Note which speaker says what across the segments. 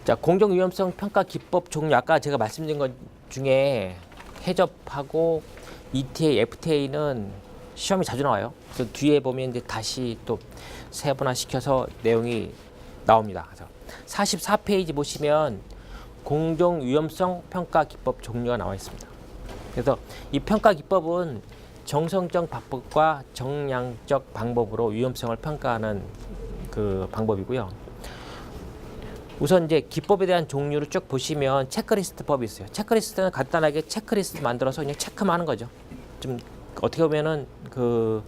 Speaker 1: 자, 공정 위험성 평가 기법 종류 아까 제가 말씀드린 것 중에 해접하고 ETA, FTA는 시험이 자주 나와요. 그래서 뒤에 보면 이제 다시 또 세분화 시켜서 내용이 나옵니다. 그래서 44페이지 보시면 공정 위험성 평가 기법 종류가 나와 있습니다. 그래서 이 평가 기법은 정성적 방법과 정량적 방법으로 위험성을 평가하는 그 방법이고요. 우선 이제 기법에 대한 종류를 쭉 보시면 체크리스트법이 있어요. 체크리스트는 간단하게 체크리스트 만들어서 그냥 체크만 하는 거죠. 좀 어떻게 보면은 그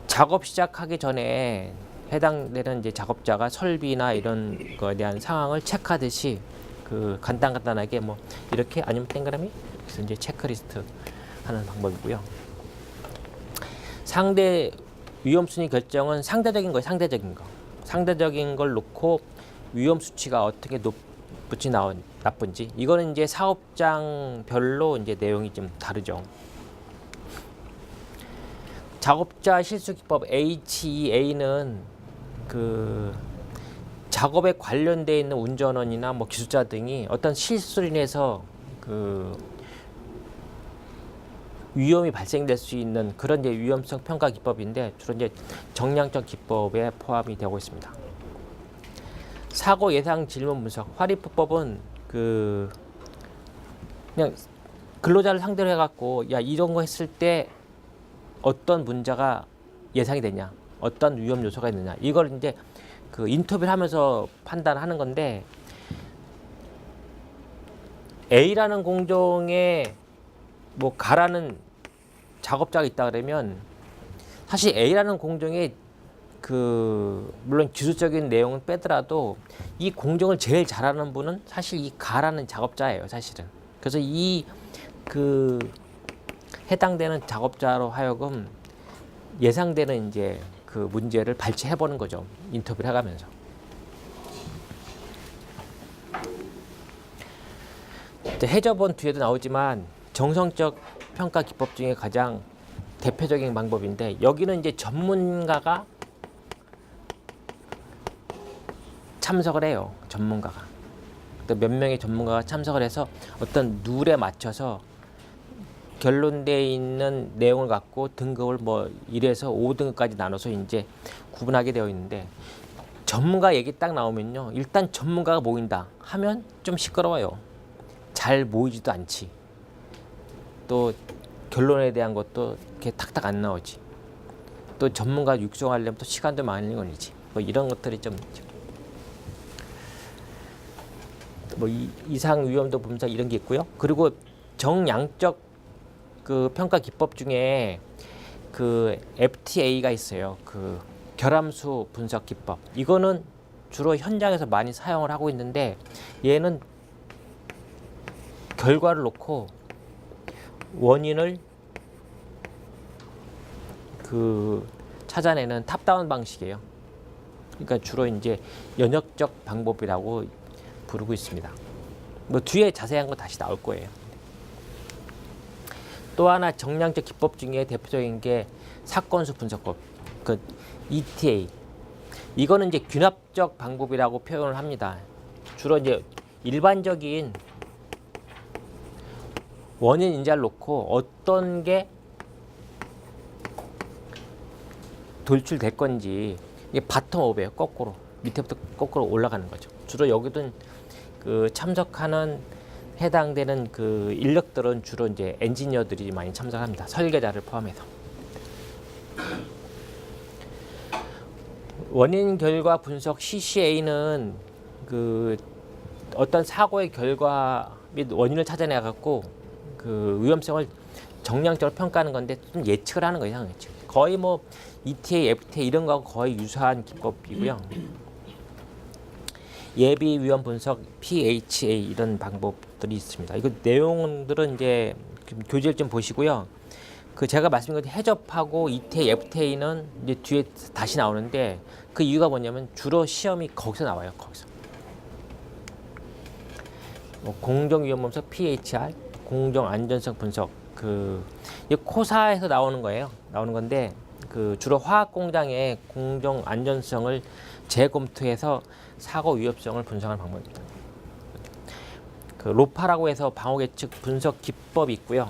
Speaker 1: 작업 시작하기 전에 해당되는 이제 작업자가 설비나 이런 거에 대한 상황을 체크하듯이 그 간단하게 뭐 이렇게 아니면 동그라미 그래서 이제 체크리스트 하는 방법이고요. 상대 위험 순위 결정은 상대적인 거예요. 상대적인 거. 상대적인 걸 놓고 위험 수치가 어떻게 높을지 나쁜지 이거는 이제 사업장별로 이제 내용이 좀 다르죠. 작업자 실수 기법 HEA는 그 작업에 관련돼 있는 운전원이나 뭐 기술자 등이 어떤 실수로 인해서 그 위험이 발생될 수 있는 그런 이제 위험성 평가 기법인데 주로 이제 정량적 기법에 포함이 되고 있습니다. 사고 예상 질문 분석 화리프법은 그 그냥 근로자를 상대로 해갖고 야 이런 거 했을 때 어떤 문제가 예상이 되냐, 어떤 위험 요소가 있느냐 이걸 이제 그 인터뷰를 하면서 판단하는 건데 A라는 공정에 뭐 가라는 작업자가 있다 그러면 사실 A라는 공정에 그 물론 기술적인 내용은 빼더라도 이 공정을 제일 잘하는 분은 사실 이 가라는 작업자예요, 사실은. 그래서 이 그 해당되는 작업자로 하여금 예상되는 이제 그 문제를 발췌해 보는 거죠, 인터뷰를 해가면서. 해저본 뒤에도 나오지만 정성적 평가 기법 중에 가장 대표적인 방법인데 여기는 이제 전문가가 참석을 해요. 전문가가. 몇 명의 전문가가 참석을 해서 어떤 룰에 맞춰서 결론되어 있는 내용을 갖고 등급을 뭐 1에서 5등급까지 나눠서 이제 구분하게 되어 있는데 전문가 얘기 딱 나오면요. 일단 전문가가 모인다 하면 좀 시끄러워요. 잘 모이지도 않지. 또 결론에 대한 것도 이렇게 탁탁 안 나오지. 또 전문가 육성하려면 또 시간도 많이 걸리지. 뭐 이런 것들이 좀 뭐 이상 위험도 분석 이런 게 있고요. 그리고 정량적 그 평가 기법 중에 그 FTA가 있어요. 그 결함수 분석 기법. 이거는 주로 현장에서 많이 사용을 하고 있는데 얘는 결과를 놓고 원인을 그 찾아내는 탑다운 방식이에요. 그러니까 주로 이제 연역적 방법이라고 부르고 있습니다. 뭐 뒤에 자세한 거 다시 나올 거예요. 또 하나 정량적 기법 중에 대표적인 게 사건수 분석법, 그 ETA. 이거는 이제 균합적 방법이라고 표현을 합니다. 주로 이제 일반적인 원인 인자를 놓고 어떤 게 돌출될 건지 이게 바텀업이에요. 거꾸로 밑에부터 거꾸로 올라가는 거죠. 주로 여기든 그 참석하는 해당되는 그 인력들은 주로 이제 엔지니어들이 많이 참석합니다. 설계자를 포함해서. 원인 결과 분석 CCA는 그 어떤 사고의 결과 및 원인을 찾아내 갖고 그 위험성을 정량적으로 평가하는 건데 좀 예측을 하는 거예요. 예측. 거의 뭐 ETA, FTA 이런 거하고 거의 유사한 기법이고요. 예비 위험 분석 PHA 이런 방법들이 있습니다. 이거 내용들은 이제 교재를 좀 보시고요. 그 제가 말씀드린 것 해접하고 ETA, FTA는 이제 뒤에 다시 나오는데 그 이유가 뭐냐면 주로 시험이 거기서 나와요. 거기서. 뭐 공정 위험 분석 PHR, 공정 안전성 분석 그 이 코사에서 나오는 거예요. 나오는 건데 그 주로 화학 공장의 공정 안전성을 재검토해서 사고 위험성을 분석하는 방법입니다. 그 로파라고 해서 방호 계측 분석 기법이 있고요.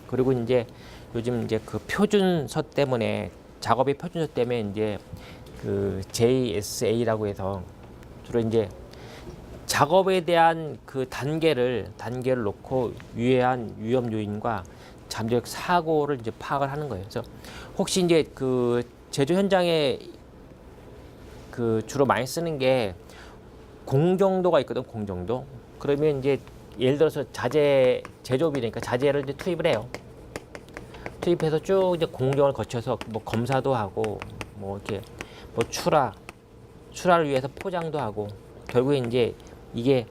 Speaker 1: 그리고 이제 요즘 이제 그 표준서 때문에 작업의 표준서 때문에 이제 그 JSA라고 해서 주로 이제 작업에 대한 그 단계를 놓고 유해한 위험 요인과 잠재적 사고를 이제 파악을 하는 거예요. 그래서 혹시 이제 그 제조 현장에 그 주로 많이 쓰는 게 공정도가 있거든, 공정도. 그러면 이제 예를 들어서 자재 제조업이니까 자재를 이제 투입을 해요. 투입해서 쭉 이제 공정을 거쳐서 뭐 검사도 하고 뭐 이렇게 뭐 출하를 위해서 포장도 하고 결국에 이제 이게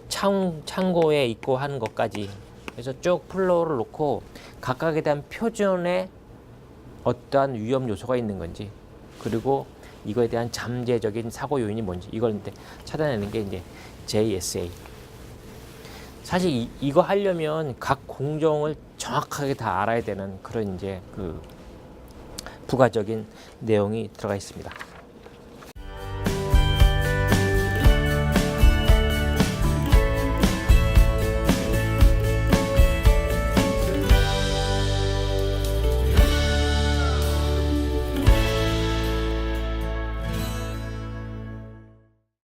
Speaker 1: 창고에 있고 하는 것까지 그래서 쭉 플로우를 놓고 각각에 대한 표준의 어떠한 위험 요소가 있는 건지 그리고 이거에 대한 잠재적인 사고 요인이 뭔지 이걸 이제 찾아내는 게 이제 JSA. 사실 이거 하려면 각 공정을 정확하게 다 알아야 되는 그런 이제 그 부가적인 내용이 들어가 있습니다.